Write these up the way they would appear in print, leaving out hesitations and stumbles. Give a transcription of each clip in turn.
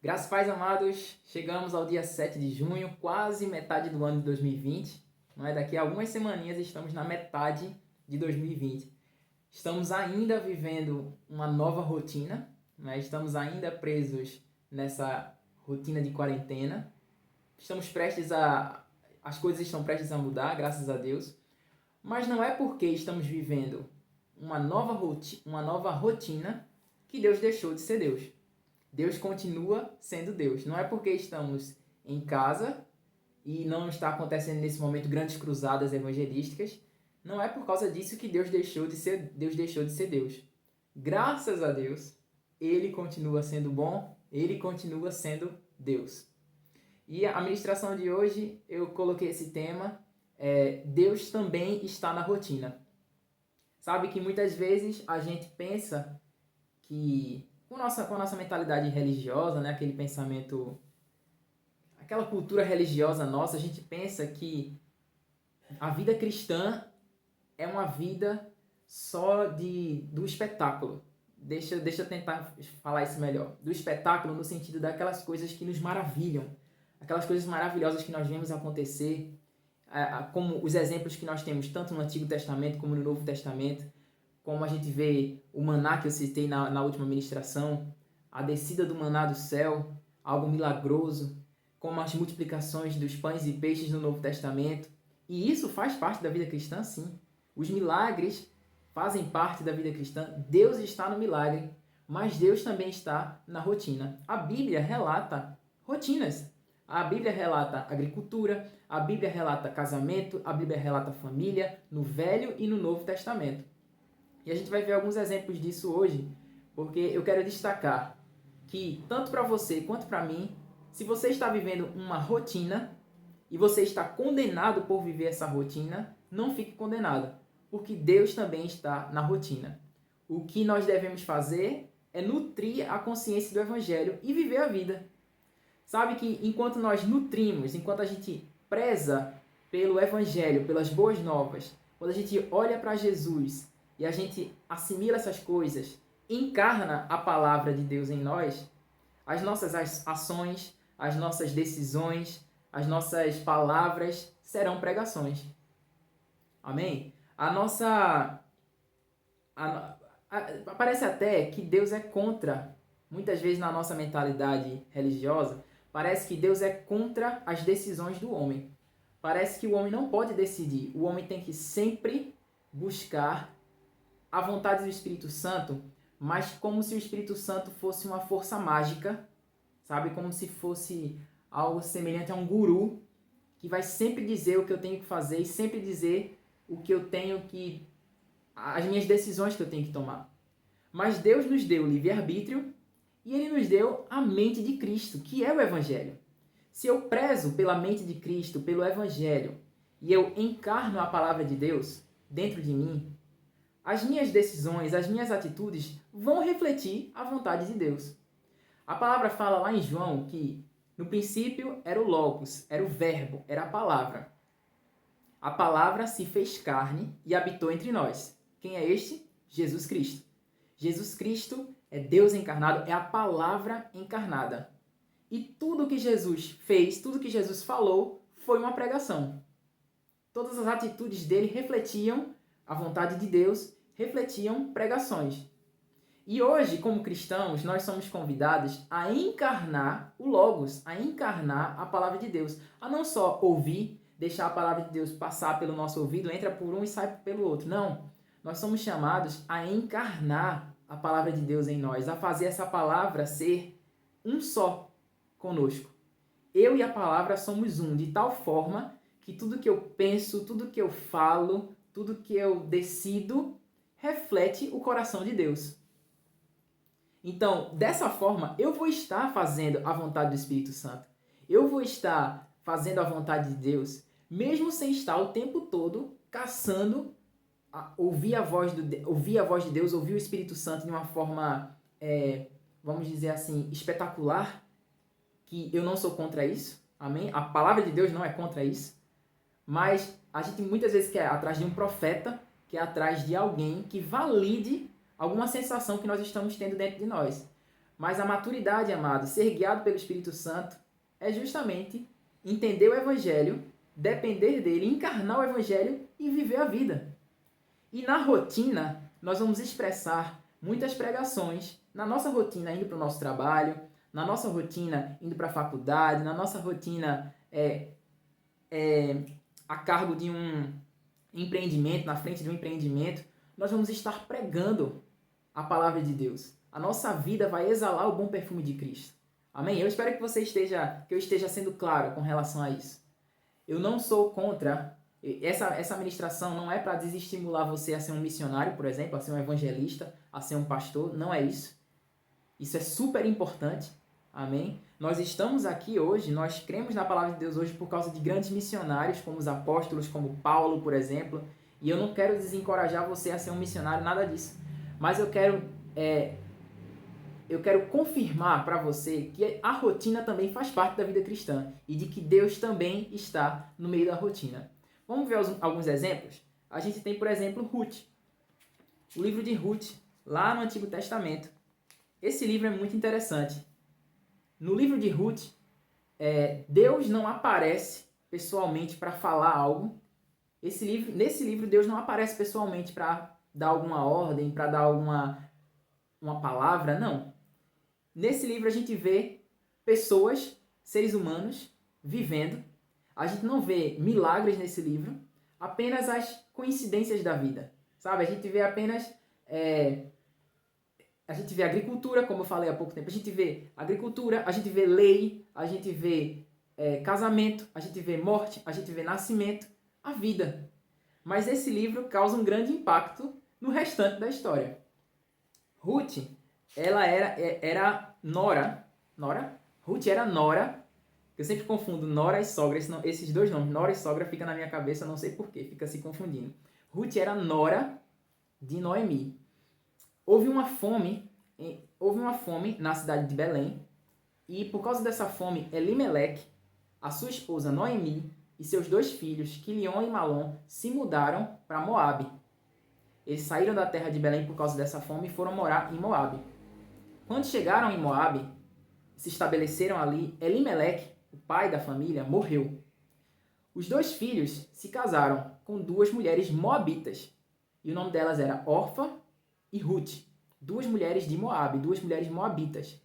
Graças a paz, amados, chegamos ao dia 7 de junho, quase metade do ano de 2020. Não é? Daqui a algumas semaninhas estamos na metade de 2020. Estamos ainda vivendo uma nova rotina, né? Estamos ainda presos nessa rotina de quarentena. As coisas estão prestes a mudar, graças a Deus. Mas não é porque estamos vivendo uma nova rotina que Deus deixou de ser Deus. Deus continua sendo Deus. Não é porque estamos em casa e não está acontecendo nesse momento grandes cruzadas evangelísticas, não é por causa disso que Deus deixou de ser Deus. Graças a Deus, Ele continua sendo bom, Ele continua sendo Deus. E a ministração de hoje eu coloquei esse tema, Deus também está na rotina. Sabe que muitas vezes a gente pensa que com a nossa mentalidade religiosa, né, aquele pensamento, aquela cultura religiosa nossa, a gente pensa que a vida cristã é uma vida só do espetáculo. Deixa eu tentar falar isso melhor. Do espetáculo no sentido daquelas coisas que nos maravilham, aquelas coisas maravilhosas que nós vemos acontecer, como os exemplos que nós temos tanto no Antigo Testamento como no Novo Testamento, como a gente vê o maná que eu citei na última ministração, a descida do maná do céu, algo milagroso, como as multiplicações dos pães e peixes no Novo Testamento. E isso faz parte da vida cristã, sim. Os milagres fazem parte da vida cristã. Deus está no milagre, mas Deus também está na rotina. A Bíblia relata rotinas. A Bíblia relata agricultura, a Bíblia relata casamento, a Bíblia relata família, no Velho e no Novo Testamento. E a gente vai ver alguns exemplos disso hoje, porque eu quero destacar que, tanto para você quanto para mim, se você está vivendo uma rotina e você está condenado por viver essa rotina, não fique condenado, porque Deus também está na rotina. O que nós devemos fazer é nutrir a consciência do Evangelho e viver a vida. Sabe que enquanto nós nutrimos, enquanto a gente preza pelo Evangelho, pelas boas novas, quando a gente olha para Jesus e a gente assimila essas coisas, encarna a palavra de Deus em nós, as nossas ações, as nossas decisões, as nossas palavras serão pregações. Amém? Parece até que Deus é contra, muitas vezes na nossa mentalidade religiosa, parece que Deus é contra as decisões do homem. Parece que o homem não pode decidir. O homem tem que sempre buscar a vontade do Espírito Santo, mas como se o Espírito Santo fosse uma força mágica, sabe? Como se fosse algo semelhante a um guru que vai sempre dizer o que eu tenho que fazer e sempre dizer o que eu tenho que... as minhas decisões que eu tenho que tomar. Mas Deus nos deu o livre-arbítrio e Ele nos deu a mente de Cristo, que é o Evangelho. Se eu prezo pela mente de Cristo, pelo Evangelho, e eu encarno a palavra de Deus dentro de mim, as minhas decisões, as minhas atitudes vão refletir a vontade de Deus. A palavra fala lá em João que no princípio era o Logos, era o Verbo, era a palavra. A palavra se fez carne e habitou entre nós. Quem é este? Jesus Cristo. Jesus Cristo é Deus encarnado, é a palavra encarnada. E tudo que Jesus fez, tudo que Jesus falou, foi uma pregação. Todas as atitudes dele refletiam a vontade de Deus, refletiam pregações. E hoje, como cristãos, nós somos convidados a encarnar o Logos, a encarnar a palavra de Deus. A não só ouvir, deixar a palavra de Deus passar pelo nosso ouvido, entra por um e sai pelo outro. Não. Nós somos chamados a encarnar a palavra de Deus em nós, a fazer essa palavra ser um só conosco. Eu e a palavra somos um, de tal forma que tudo que eu penso, tudo que eu falo, tudo que eu decido, reflete o coração de Deus. Então, dessa forma, eu vou estar fazendo a vontade do Espírito Santo. Eu vou estar fazendo a vontade de Deus, mesmo sem estar o tempo todo caçando ouvir a voz de Deus, ouvir o Espírito Santo de uma forma, vamos dizer assim, espetacular, que eu não sou contra isso, amém? A palavra de Deus não é contra isso, mas a gente muitas vezes quer atrás de um profeta, quer atrás de alguém que valide alguma sensação que nós estamos tendo dentro de nós. Mas a maturidade, amado, ser guiado pelo Espírito Santo, é justamente entender o Evangelho, depender dele, encarnar o Evangelho e viver a vida. E na rotina, nós vamos expressar muitas pregações, na nossa rotina indo para o nosso trabalho, na nossa rotina indo para a faculdade, na nossa rotina a cargo de um empreendimento, na frente de um empreendimento, nós vamos estar pregando a palavra de Deus. A nossa vida vai exalar o bom perfume de Cristo. Amém? Eu espero que eu esteja sendo claro com relação a isso. Eu não sou contra. Essa ministração não é para desestimular você a ser um missionário, por exemplo, a ser um evangelista, a ser um pastor. Não é isso. Isso é super importante. Amém? Nós estamos aqui hoje, nós cremos na palavra de Deus hoje por causa de grandes missionários, como os apóstolos, como Paulo, por exemplo. E eu não quero desencorajar você a ser um missionário, nada disso. Mas eu quero confirmar para você que a rotina também faz parte da vida cristã e de que Deus também está no meio da rotina. Vamos ver alguns exemplos? A gente tem, por exemplo, Ruth. O livro de Ruth, lá no Antigo Testamento. Esse livro é muito interessante. No livro de Ruth, Deus não aparece pessoalmente para falar algo. Nesse livro, Deus não aparece pessoalmente para dar alguma ordem, para dar uma palavra, não. Nesse livro a gente vê pessoas, seres humanos, vivendo. A gente não vê milagres nesse livro, apenas as coincidências da vida, sabe? A gente vê apenas... A gente vê agricultura, como eu falei há pouco tempo. A gente vê agricultura, a gente vê lei, a gente vê casamento, a gente vê morte, a gente vê nascimento, a vida. Mas esse livro causa um grande impacto no restante da história. Ruth, ela era nora. Ruth era nora. Eu sempre confundo nora e sogra. Esses dois nomes, nora e sogra, fica na minha cabeça, não sei porquê, fica se confundindo. Ruth era nora de Noemi. Houve uma fome na cidade de Belém, e por causa dessa fome, Elimeleque, a sua esposa Noemi e seus 2 filhos, Quilion e Malom, se mudaram para Moabe. Eles saíram da terra de Belém por causa dessa fome e foram morar em Moabe. Quando chegaram em Moabe, se estabeleceram ali, Elimeleque, o pai da família, morreu. Os 2 filhos se casaram com 2 mulheres moabitas, e o nome delas era Orfa e Ruth, 2 mulheres de Moabe, 2 mulheres moabitas.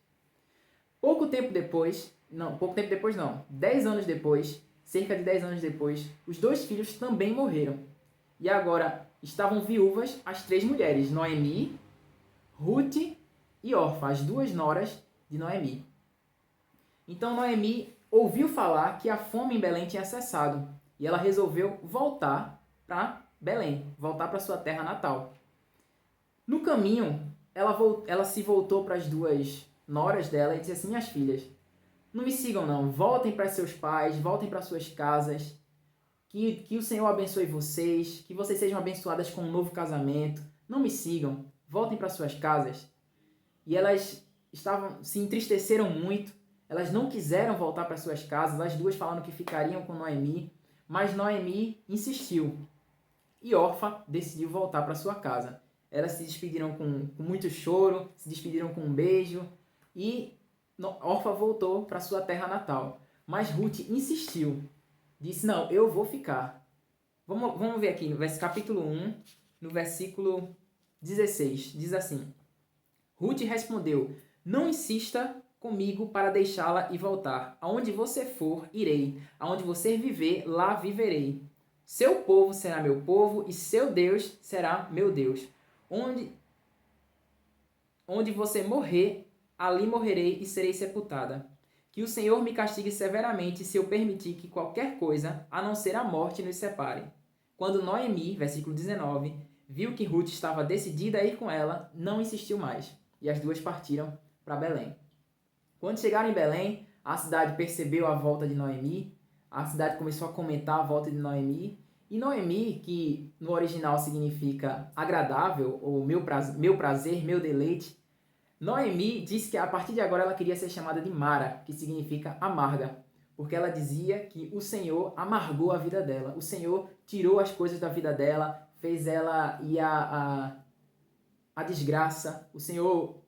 10 anos depois, cerca de 10 anos depois, os 2 filhos também morreram. E agora estavam viúvas as 3 mulheres, Noemi, Ruth e Orfa, as 2 noras de Noemi. Então Noemi ouviu falar que a fome em Belém tinha cessado, e ela resolveu voltar para Belém, voltar para sua terra natal. No caminho, ela se voltou para as 2 noras dela e disse assim: minhas filhas, não me sigam não, voltem para seus pais, voltem para suas casas, que o Senhor abençoe vocês, que vocês sejam abençoadas com um novo casamento, não me sigam, voltem para suas casas. E elas se entristeceram muito, elas não quiseram voltar para suas casas, as 2 falando que ficariam com Noemi, mas Noemi insistiu, e Orfa decidiu voltar para sua casa. Elas se despediram com muito choro, se despediram com um beijo, e Orfa voltou para sua terra natal. Mas Ruth insistiu, disse: não, eu vou ficar. Vamos ver aqui no capítulo 1, no versículo 16, diz assim: Ruth respondeu: não insista comigo para deixá-la e voltar. Aonde você for, irei. Aonde você viver, lá viverei. Seu povo será meu povo e seu Deus será meu Deus. Onde você morrer, ali morrerei e serei sepultada. Que o Senhor me castigue severamente se eu permitir que qualquer coisa, a não ser a morte, nos separe. Quando Noemi, versículo 19, viu que Ruth estava decidida a ir com ela, não insistiu mais, e as 2 partiram para Belém. Quando chegaram em Belém, a cidade percebeu a volta de Noemi, a cidade começou a comentar a volta de Noemi, e Noemi, que no original significa agradável, ou meu prazer, meu deleite, Noemi disse que a partir de agora ela queria ser chamada de Mara, que significa amarga, porque ela dizia que o Senhor amargou a vida dela, o Senhor tirou as coisas da vida dela, fez ela ir à desgraça, o Senhor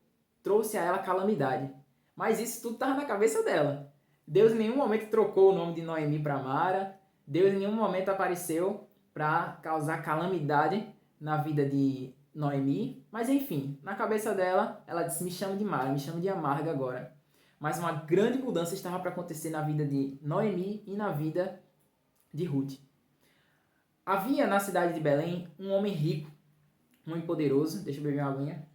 trouxe a ela calamidade. Mas isso tudo estava na cabeça dela. Deus em nenhum momento trocou o nome de Noemi para Mara. Deus em nenhum momento apareceu para causar calamidade na vida de Noemi. Mas enfim, na cabeça dela, ela disse, me chama de Mara, me chama de amarga agora. Mas uma grande mudança estava para acontecer na vida de Noemi e na vida de Ruth. Havia na cidade de Belém um homem rico, um homem poderoso. Deixa eu beber uma aguinha.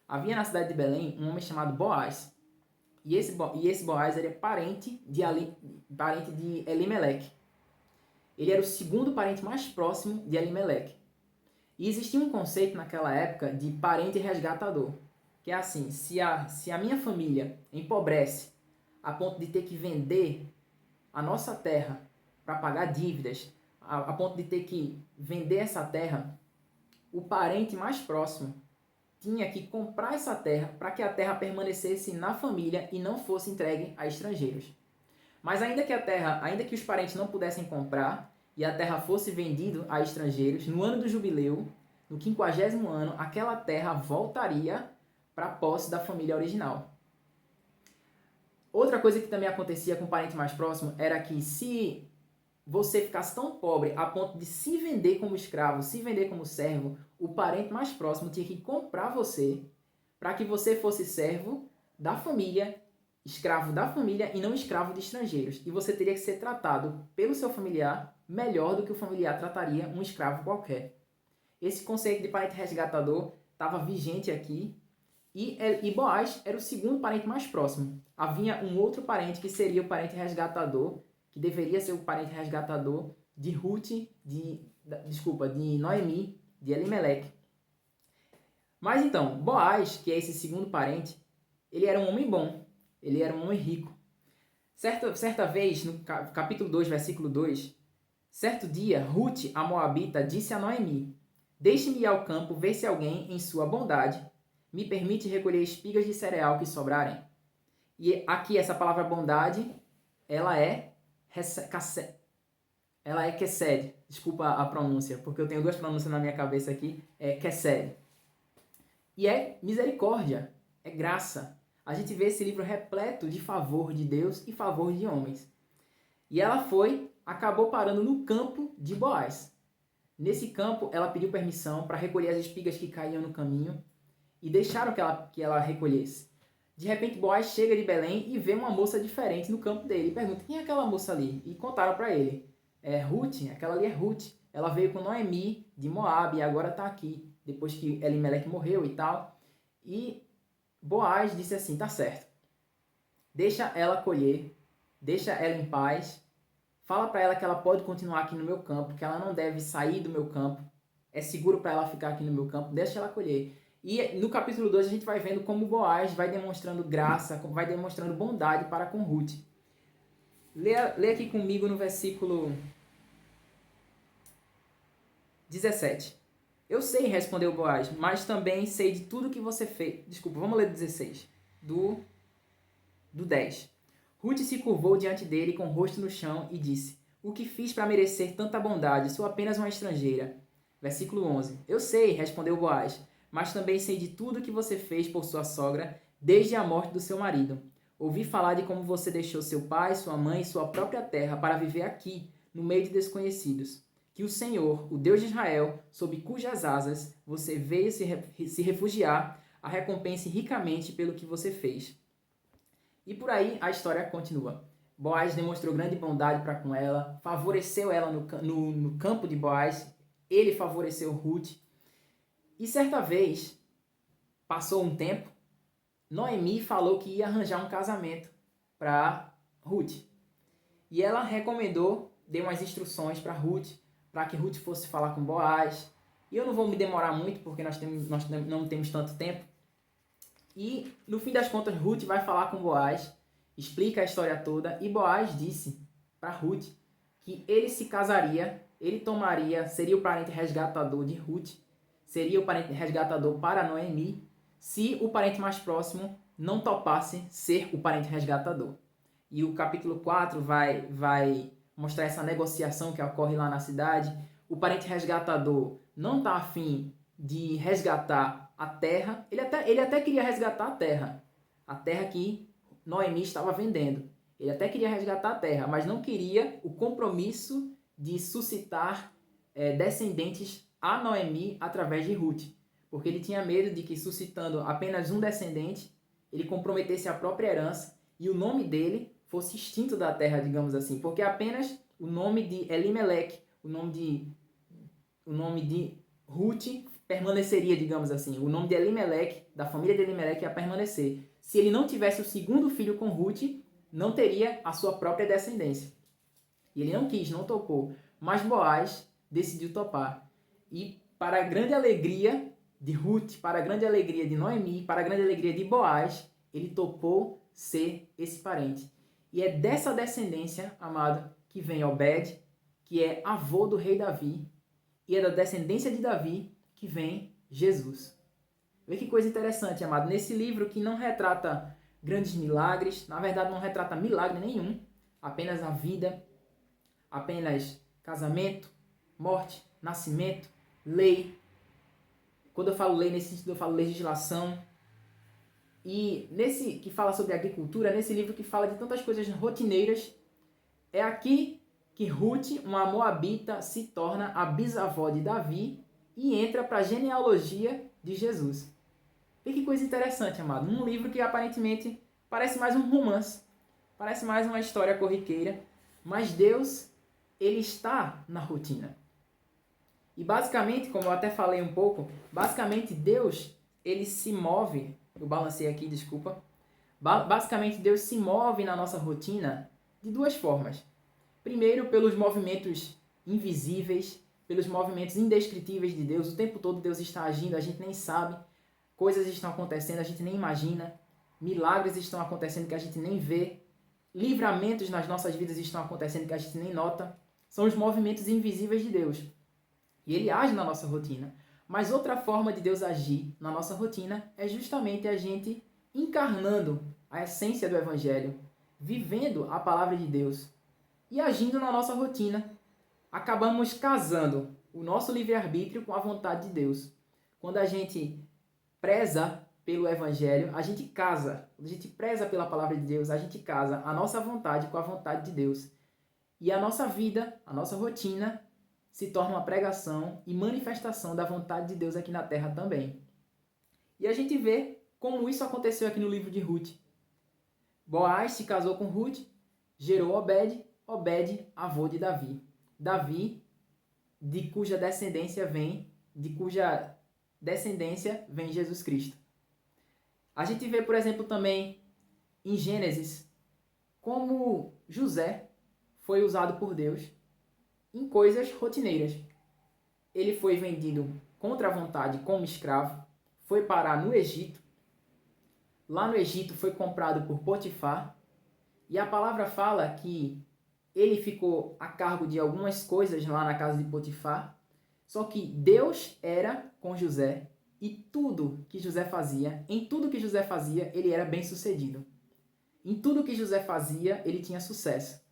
Havia na cidade de Belém um homem chamado Boaz. E esse Boaz era parente de Elimeleque. Ele era o segundo parente mais próximo de Elimeleque. E existia um conceito naquela época de parente resgatador. Que é assim, se a minha família empobrece a ponto de ter que vender a nossa terra para pagar dívidas, a ponto de ter que vender essa terra, o parente mais próximo tinha que comprar essa terra para que a terra permanecesse na família e não fosse entregue a estrangeiros. Mas ainda que os parentes não pudessem comprar e a terra fosse vendida a estrangeiros, no ano do jubileu, no 50º ano, aquela terra voltaria para a posse da família original. Outra coisa que também acontecia com o parente mais próximo era que se você ficasse tão pobre a ponto de se vender como escravo, se vender como servo, o parente mais próximo tinha que comprar você para que você fosse servo da família, escravo da família e não escravo de estrangeiros. E você teria que ser tratado pelo seu familiar melhor do que o familiar trataria um escravo qualquer. Esse conceito de parente resgatador estava vigente aqui. E Boaz era o segundo parente mais próximo. Havia um outro parente que seria o parente resgatador, que deveria ser o parente resgatador de Ruth, de Noemi, de Elimeleque. Mas então, Boaz, que é esse segundo parente, ele era um homem bom, ele era um homem rico. Certa vez, no capítulo 2, versículo 2, certo dia, Ruth, a moabita, disse a Noemi, deixe-me ir ao campo ver se alguém, em sua bondade, me permite recolher espigas de cereal que sobrarem. E aqui essa palavra bondade, ela é kesed. Desculpa a pronúncia, porque eu tenho duas pronúncias na minha cabeça aqui. É kesed. E é misericórdia, é graça. A gente vê esse livro repleto de favor de Deus e favor de homens. E ela acabou parando no campo de Boaz. Nesse campo, ela pediu permissão para recolher as espigas que caíam no caminho e deixaram que ela recolhesse. De repente, Boaz chega de Belém e vê uma moça diferente no campo dele. E pergunta, quem é aquela moça ali? E contaram para ele. É Ruth, aquela ali é Ruth. Ela veio com Noemi, de Moab, e agora está aqui, depois que Elimeleque morreu e tal. E Boaz disse assim, tá certo. Deixa ela colher, deixa ela em paz. Fala para ela que ela pode continuar aqui no meu campo, que ela não deve sair do meu campo. É seguro para ela ficar aqui no meu campo, deixa ela colher. E no capítulo 2 a gente vai vendo como Boaz vai demonstrando graça, vai demonstrando bondade para com Ruth. Lê aqui comigo no versículo 17. Eu sei, respondeu Boaz, mas também sei de tudo que você fez. Desculpa, vamos ler 16. Do 10. Ruth se curvou diante dele com o rosto no chão e disse, o que fiz para merecer tanta bondade? Sou apenas uma estrangeira. Versículo 11. Eu sei, respondeu Boaz, mas também sei de tudo que você fez por sua sogra desde a morte do seu marido. Ouvi falar de como você deixou seu pai, sua mãe e sua própria terra para viver aqui, no meio de desconhecidos. Que o Senhor, o Deus de Israel, sob cujas asas você veio se refugiar, a recompense ricamente pelo que você fez. E por aí a história continua. Boaz demonstrou grande bondade para com ela, favoreceu ela no campo de Boaz, ele favoreceu Ruth. E certa vez, passou um tempo, Noemi falou que ia arranjar um casamento para Ruth. E ela recomendou, deu umas instruções para Ruth, para que Ruth fosse falar com Boaz. E eu não vou me demorar muito, porque nós não temos tanto tempo. E, no fim das contas, Ruth vai falar com Boaz, explica a história toda, e Boaz disse para Ruth que ele se casaria, seria o parente resgatador de Ruth, seria o parente resgatador para Noemi, se o parente mais próximo não topasse ser o parente resgatador. E o capítulo 4 vai mostrar essa negociação que ocorre lá na cidade. O parente resgatador não está afim de resgatar a terra. Ele até queria resgatar a terra que Noemi estava vendendo. Ele até queria resgatar a terra, mas não queria o compromisso de suscitar descendentes a Noemi através de Ruth, porque ele tinha medo de que, suscitando apenas um descendente, ele comprometesse a própria herança e o nome dele fosse extinto da terra, digamos assim, porque apenas o nome de Elimeleque, o nome de Ruth permaneceria, digamos assim. O nome de Elimeleque, da família de Elimeleque, ia permanecer. Se ele não tivesse o segundo filho com Ruth, não teria a sua própria descendência. E ele não quis, não topou. Mas Boaz decidiu topar. E para a grande alegria de Ruth, para a grande alegria de Noemi, para a grande alegria de Boaz, ele topou ser esse parente. E é dessa descendência, amado, que vem Obed, que é avô do rei Davi, e é da descendência de Davi que vem Jesus. Vê que coisa interessante, amado. Nesse livro que não retrata grandes milagres, na verdade não retrata milagre nenhum, apenas a vida, apenas casamento, morte, nascimento, lei. Quando eu falo lei, nesse sentido eu falo legislação. E nesse que fala sobre agricultura, nesse livro que fala de tantas coisas rotineiras, é aqui que Ruth, uma moabita, se torna a bisavó de Davi e entra para a genealogia de Jesus. E que coisa interessante, amado. Um livro que aparentemente parece mais um romance, parece mais uma história corriqueira, mas Deus, ele está na rotina. E basicamente, como eu até falei um pouco, basicamente Deus, ele se move, eu balancei aqui, desculpa. Basicamente Deus se move na nossa rotina de duas formas. Primeiro, pelos movimentos invisíveis, pelos movimentos indescritíveis de Deus. O tempo todo Deus está agindo, a gente nem sabe. Coisas estão acontecendo, a gente nem imagina. Milagres estão acontecendo que a gente nem vê. Livramentos nas nossas vidas estão acontecendo que a gente nem nota. São os movimentos invisíveis de Deus. E Ele age na nossa rotina. Mas outra forma de Deus agir na nossa rotina é justamente a gente encarnando a essência do Evangelho, vivendo a palavra de Deus e agindo na nossa rotina. Acabamos casando o nosso livre-arbítrio com a vontade de Deus. Quando a gente preza pelo Evangelho, a gente casa. Quando a gente preza pela palavra de Deus, a gente casa a nossa vontade com a vontade de Deus. E a nossa vida, a nossa rotina, se torna uma pregação e manifestação da vontade de Deus aqui na terra também. E a gente vê como isso aconteceu aqui no livro de Ruth. Boaz se casou com Ruth, gerou Obed, Obed, avô de Davi. Davi, de cuja descendência vem Jesus Cristo. A gente vê, por exemplo, também em Gênesis, como José foi usado por Deus em coisas rotineiras. Ele foi vendido contra a vontade como escravo, foi parar no Egito. Lá no Egito foi comprado por Potifar, e a palavra fala que ele ficou a cargo de algumas coisas lá na casa de Potifar, só que Deus era com José e em tudo que José fazia, ele era bem sucedido. Em tudo que José fazia, ele tinha sucesso.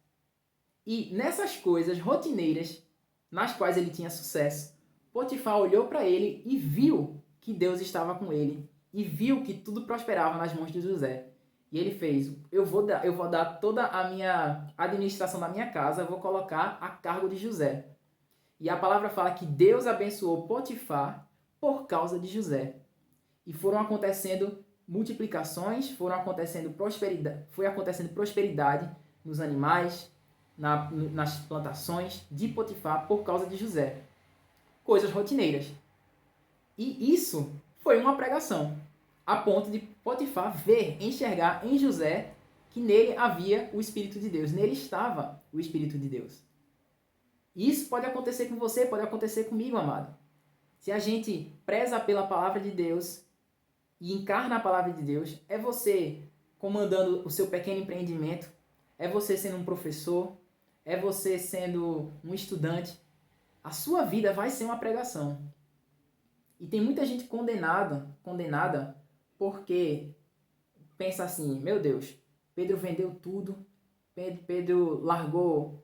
E nessas coisas rotineiras, nas quais ele tinha sucesso, Potifar olhou para ele e viu que Deus estava com ele e viu que tudo prosperava nas mãos de José. E ele fez, eu vou dar toda a minha administração da minha casa, eu vou colocar a cargo de José. E a palavra fala que Deus abençoou Potifar por causa de José. E foram acontecendo multiplicações, foi acontecendo prosperidade nos animais, nas plantações de Potifar por causa de José. Coisas rotineiras. E isso foi uma pregação, a ponto de Potifar enxergar em José que nele havia o Espírito de Deus, nele estava o Espírito de Deus. E isso pode acontecer com você, pode acontecer comigo, amado. Se a gente preza pela palavra de Deus e encarna a palavra de Deus, é você comandando o seu pequeno empreendimento, é você sendo um professor, é você sendo um estudante, a sua vida vai ser uma pregação. E tem muita gente condenada porque pensa assim, meu Deus, Pedro vendeu tudo, Pedro largou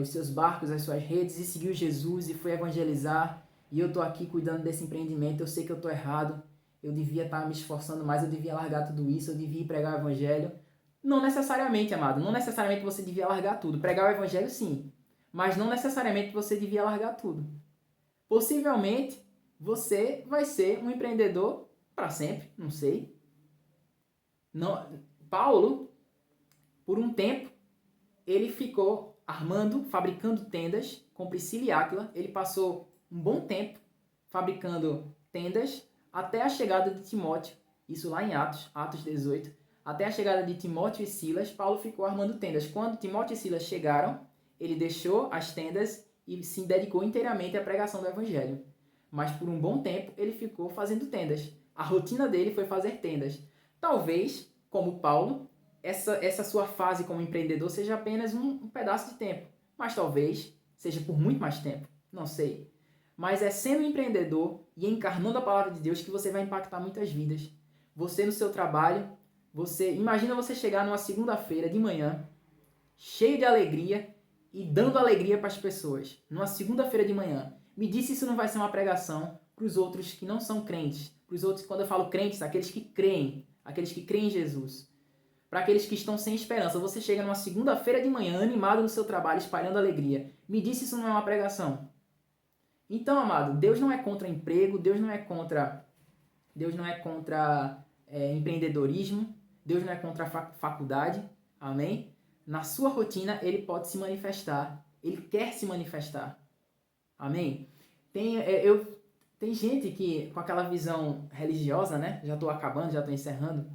os seus barcos, as suas redes e seguiu Jesus e foi evangelizar e eu tô aqui cuidando desse empreendimento, eu sei que eu tô errado, eu devia estar me esforçando mais, eu devia largar tudo isso, eu devia ir pregar o evangelho. Não necessariamente, amado, não necessariamente você devia largar tudo. Pregar o evangelho, sim, mas não necessariamente você devia largar tudo. Possivelmente, você vai ser um empreendedor para sempre, não sei. Não, Paulo, por um tempo, ele ficou armando, fabricando tendas com Priscila e Áquila. Ele passou um bom tempo fabricando tendas até a chegada de Timóteo. Isso lá em Atos 18. Até a chegada de Timóteo e Silas, Paulo ficou armando tendas. Quando Timóteo e Silas chegaram, ele deixou as tendas e se dedicou inteiramente à pregação do evangelho. Mas por um bom tempo ele ficou fazendo tendas. A rotina dele foi fazer tendas. Talvez, como Paulo, essa sua fase como empreendedor seja apenas um pedaço de tempo. Mas talvez seja por muito mais tempo. Não sei. Mas é sendo empreendedor e encarnando a palavra de Deus que você vai impactar muitas vidas. Você no seu trabalho, imagina você chegar numa segunda-feira de manhã, cheio de alegria e dando alegria para as pessoas. Numa segunda-feira de manhã. Me diz se isso não vai ser uma pregação para os outros que não são crentes. Para os outros, quando eu falo crentes, aqueles que creem em Jesus. Para aqueles que estão sem esperança. Você chega numa segunda-feira de manhã, animado no seu trabalho, espalhando alegria. Me diz se isso não é uma pregação. Então, amado, Deus não é contra emprego, Deus não é contra empreendedorismo, Deus não é contra a faculdade, amém? Na sua rotina, ele pode se manifestar, ele quer se manifestar, amém? Tem gente que, com aquela visão religiosa, né? Já estou acabando, já estou encerrando,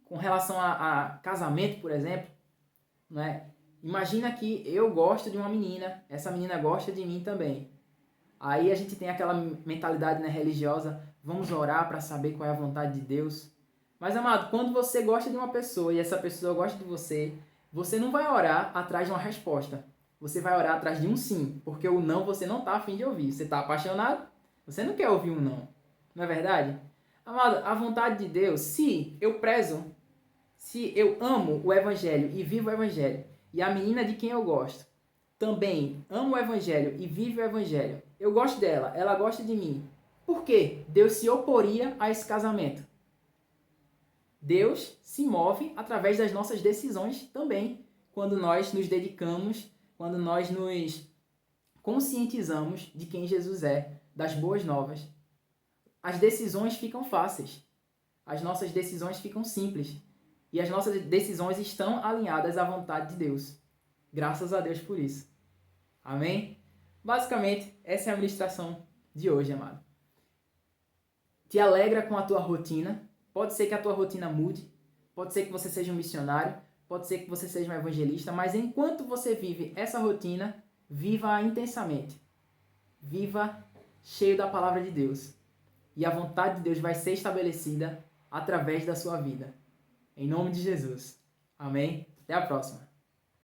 com relação a casamento, por exemplo, né? Imagina que eu gosto de uma menina, essa menina gosta de mim também. Aí a gente tem aquela mentalidade, né, religiosa, vamos orar para saber qual é a vontade de Deus. Mas, amado, quando você gosta de uma pessoa e essa pessoa gosta de você, você não vai orar atrás de uma resposta. Você vai orar atrás de um sim, porque o não você não está a fim de ouvir. Você está apaixonado, você não quer ouvir um não. Não é verdade? Amado, a vontade de Deus, se eu amo o Evangelho e vivo o Evangelho, e a menina de quem eu gosto também ama o Evangelho e vive o Evangelho, eu gosto dela, ela gosta de mim, por quê? Deus se oporia a esse casamento. Deus se move através das nossas decisões também, quando nós nos dedicamos, quando nós nos conscientizamos de quem Jesus é, das boas novas. As decisões ficam fáceis, as nossas decisões ficam simples, e as nossas decisões estão alinhadas à vontade de Deus. Graças a Deus por isso. Amém? Basicamente, essa é a ministração de hoje, amado. Te alegra com a tua rotina. Pode ser que a tua rotina mude. Pode ser que você seja um missionário. Pode ser que você seja um evangelista. Mas enquanto você vive essa rotina, viva intensamente. Viva cheio da palavra de Deus. E a vontade de Deus vai ser estabelecida através da sua vida. Em nome de Jesus. Amém? Até a próxima.